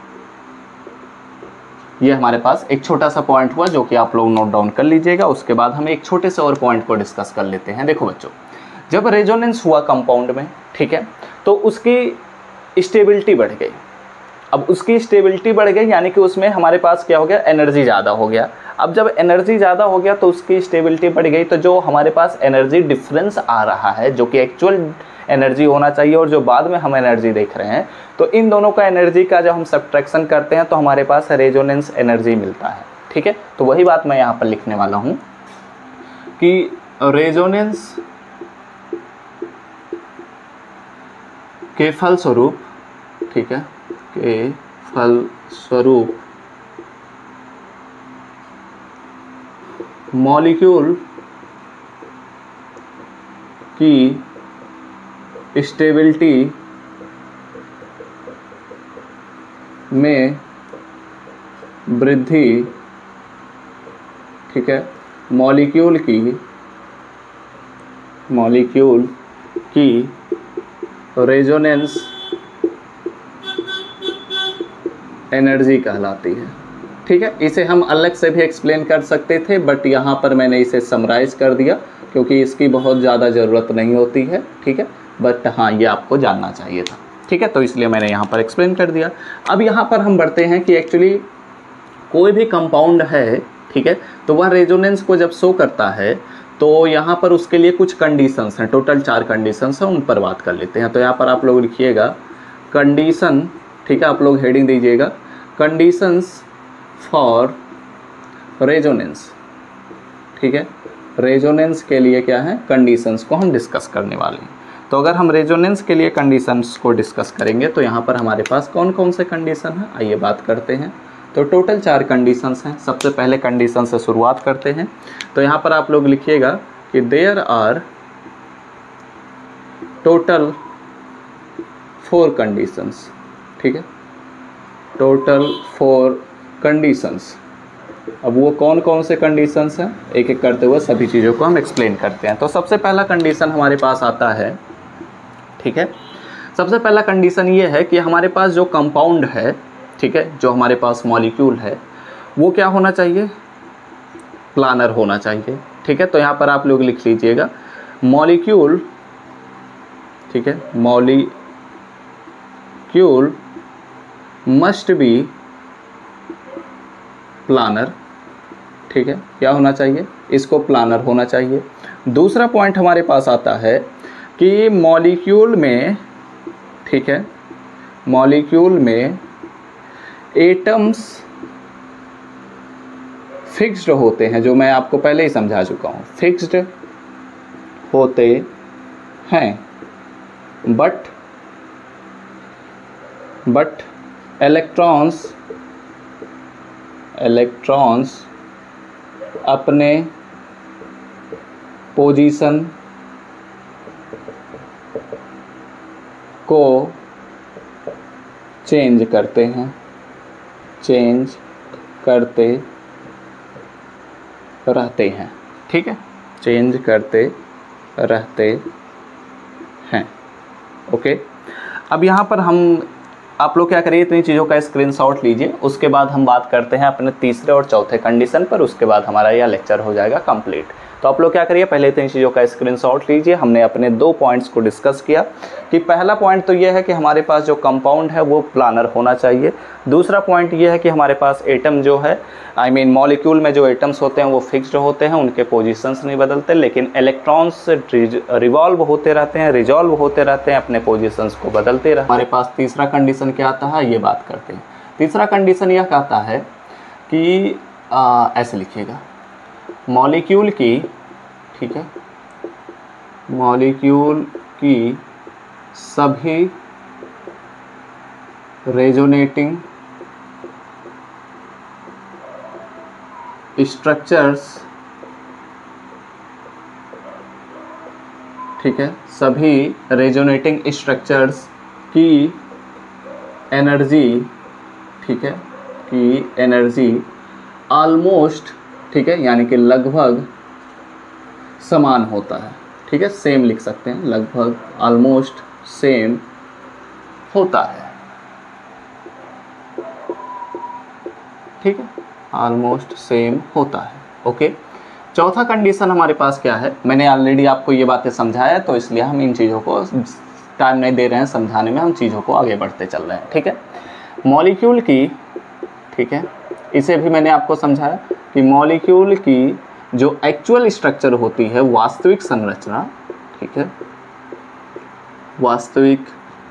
Speaker 1: ये हमारे पास एक छोटा सा पॉइंट हुआ जो कि आप लोग नोट डाउन कर लीजिएगा। उसके बाद हम एक छोटे से और पॉइंट को डिस्कस कर लेते हैं। देखो बच्चों, जब रेजोनेंस हुआ कंपाउंड में, ठीक है, तो उसकी स्टेबिलिटी बढ़ गई। अब उसकी स्टेबिलिटी बढ़ गई यानी कि उसमें हमारे पास क्या हो गया, एनर्जी ज़्यादा हो गया। अब जब एनर्जी ज़्यादा हो गया तो उसकी स्टेबिलिटी बढ़ गई, तो जो हमारे पास एनर्जी डिफरेंस आ रहा है, जो कि एक्चुअल एनर्जी होना चाहिए और जो बाद में हम एनर्जी देख रहे हैं, तो इन दोनों का एनर्जी का जब हम सब्ट्रैक्शन करते हैं तो हमारे पास रेजोनेंस एनर्जी मिलता है, ठीक है। तो वही बात मैं यहाँ पर लिखने वाला हूँ कि रेजोनेंस के फलस्वरूप, ठीक है, के फलस्वरूप मॉलिक्यूल की स्टेबिलिटी में वृद्धि, ठीक है, मॉलिक्यूल की रेजोनेंस एनर्जी कहलाती है, ठीक है। इसे हम अलग से भी एक्सप्लेन कर सकते थे, बट यहाँ पर मैंने इसे समराइज कर दिया क्योंकि इसकी बहुत ज़्यादा ज़रूरत नहीं होती है, ठीक है, बट हाँ ये आपको जानना चाहिए था, ठीक है, तो इसलिए मैंने यहाँ पर एक्सप्लेन कर दिया। अब यहाँ पर हम बढ़ते हैं कि एक्चुअली कोई भी कंपाउंड है, ठीक है, तो वह रेजोनेंस को जब शो करता है तो यहाँ पर उसके लिए कुछ कंडीशंस हैं, टोटल 4 कंडीशंस हैं, उन पर बात कर लेते हैं। तो यहाँ पर आप लोग लिखिएगा कंडीशन, ठीक है, आप लोग हेडिंग दीजिएगा कंडीशंस फॉर रेजोनेंस, ठीक है। रेजोनेंस के लिए क्या है, कंडीशंस को हम डिस्कस करने वाले हैं। तो अगर हम रेजोनेंस के लिए कंडीशंस को डिस्कस करेंगे तो यहाँ पर हमारे पास कौन कौन से कंडीशन हैं, आइए बात करते हैं। तो टोटल 4 कंडीशंस हैं। सबसे पहले कंडीशन से शुरुआत करते हैं। तो यहाँ पर आप लोग लिखिएगा कि देयर आर टोटल 4 कंडीशंस, ठीक है, टोटल 4 कंडीशंस। अब वो कौन कौन से कंडीशंस हैं, एक एक करते हुए सभी चीज़ों को हम एक्सप्लेन करते हैं। तो सबसे पहला कंडीशन हमारे पास आता है, ठीक है, सबसे पहला कंडीशन ये है कि हमारे पास जो कंपाउंड है, ठीक है, जो हमारे पास मॉलिक्यूल है वो क्या होना चाहिए, प्लानर होना चाहिए, ठीक है। तो यहाँ पर आप लोग लिख लीजिएगा मॉलिक्यूल, ठीक है, मॉलिक्यूल मस्ट बी प्लानर, ठीक है, क्या होना चाहिए, इसको प्लानर होना चाहिए। दूसरा पॉइंट हमारे पास आता है कि मॉलिक्यूल में, ठीक है, मॉलिक्यूल में एटम्स फिक्स्ड होते हैं, जो मैं आपको पहले ही समझा चुका हूँ, फिक्स्ड होते हैं, बट इलेक्ट्रॉन्स अपने पोजीशन को चेंज करते हैं, चेंज करते रहते हैं, ठीक है, चेंज करते रहते हैं। ओके, अब यहाँ पर आप लोग क्या करिए, इतनी चीज़ों का स्क्रीनशॉट लीजिए, उसके बाद हम बात करते हैं अपने तीसरे और चौथे कंडीशन पर, उसके बाद हमारा यह लेक्चर हो जाएगा कंप्लीट। तो आप लोग क्या करिए, पहले इतनी चीज़ों का स्क्रीनशॉट लीजिए। हमने अपने 2 पॉइंट्स को डिस्कस किया कि पहला पॉइंट तो ये है कि हमारे पास जो कंपाउंड है वो प्लानर होना चाहिए। दूसरा पॉइंट ये है कि हमारे पास एटम जो है, मॉलिक्यूल में जो एटम्स होते हैं वो फिक्स्ड होते हैं, उनके पोजीशंस नहीं बदलते, लेकिन इलेक्ट्रॉन्स रिवॉल्व होते रहते हैं, रिजॉल्व होते रहते हैं, अपने पोजीशंस को बदलते रहते हैं। हमारे पास तीसरा कंडीशन क्या आता है, ये बात करते हैं। तीसरा कंडीशन यह कहता है कि ऐसे लिखिएगा, मॉलिक्यूल की, ठीक है, मॉलिक्यूल की सभी रेजोनेटिंग स्ट्रक्चर्स, ठीक है, सभी रेजोनेटिंग स्ट्रक्चर्स की एनर्जी, ठीक है, की एनर्जी ऑलमोस्ट, ठीक है, यानी कि लगभग समान होता है, ठीक है, सेम लिख सकते हैं, लगभग ऑलमोस्ट सेम होता है, ठीक है, ऑलमोस्ट सेम होता है। ओके, चौथा कंडीशन हमारे पास क्या है, मैंने ऑलरेडी आपको ये बातें समझाया, तो इसलिए हम इन चीज़ों को टाइम नहीं दे रहे हैं समझाने में, हम चीज़ों को आगे बढ़ते चल रहे हैं, ठीक है। मॉलिक्यूल की, ठीक है, इसे भी मैंने आपको समझाया कि मॉलिक्यूल की जो एक्चुअल स्ट्रक्चर होती है, वास्तविक संरचना, ठीक है, वास्तविक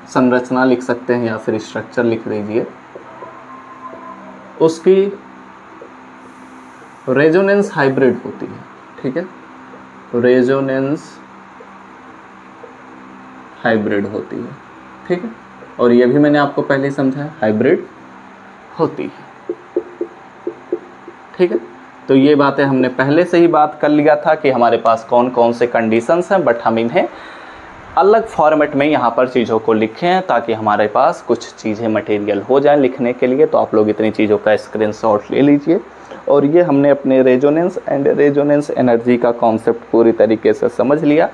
Speaker 1: संरचना लिख सकते हैं या फिर स्ट्रक्चर लिख दीजिए, उसकी रेजोनेंस हाइब्रिड होती है, ठीक है, रेजोनेंस हाइब्रिड होती है, ठीक है, और ये भी मैंने आपको पहले ही समझाया, हाइब्रिड होती है, ठीक है। तो ये बातें हमने पहले से ही बात कर लिया था कि हमारे पास कौन कौन से कंडीशंस हैं, बट हम इन्हें अलग फॉर्मेट में यहाँ पर चीज़ों को लिखे हैं ताकि हमारे पास कुछ चीज़ें मटेरियल हो जाए लिखने के लिए। तो आप लोग इतनी चीज़ों का स्क्रीनशॉट ले लीजिए। और ये हमने अपने रेजोनेंस एंड रेजोनेंस एनर्जी का कॉन्सेप्ट पूरी तरीके से समझ लिया।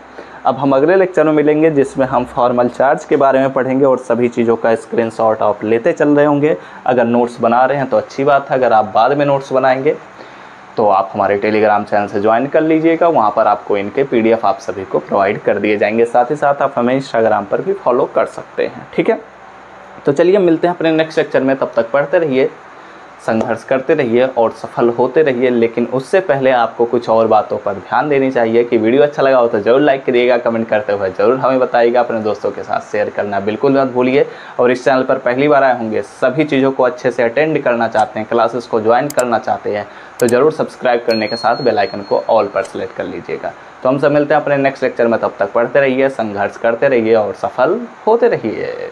Speaker 1: अब हम अगले लेक्चर में मिलेंगे जिसमें हम फॉर्मल चार्ज के बारे में पढ़ेंगे और सभी चीज़ों का स्क्रीनशॉट आप लेते चल रहे होंगे। अगर नोट्स बना रहे हैं तो अच्छी बात है, अगर आप बाद में नोट्स बनाएंगे तो आप हमारे टेलीग्राम चैनल से ज्वाइन कर लीजिएगा, वहाँ पर आपको इनके PDF आप सभी को प्रोवाइड कर दिए जाएंगे। साथ ही साथ आप हमें इंस्टाग्राम पर भी फॉलो कर सकते हैं, ठीक है। तो चलिए मिलते हैं अपने नेक्स्ट लेक्चर में, तब तक पढ़ते रहिए, संघर्ष करते रहिए और सफल होते रहिए। लेकिन उससे पहले आपको कुछ और बातों पर ध्यान देनी चाहिए कि वीडियो अच्छा लगा हो तो ज़रूर लाइक करिएगा, कमेंट करते हुए ज़रूर हमें बताइएगा, अपने दोस्तों के साथ शेयर करना बिल्कुल मत भूलिए। और इस चैनल पर पहली बार आए होंगे, सभी चीज़ों को अच्छे से अटेंड करना चाहते हैं, क्लासेस को ज्वाइन करना चाहते हैं, तो ज़रूर सब्सक्राइब करने के साथ बेल आइकन को ऑल पर सेलेक्ट कर लीजिएगा। तो हम सब मिलते हैं अपने नेक्स्ट लेक्चर में, तब तक पढ़ते रहिए, संघर्ष करते रहिए और सफल होते रहिए।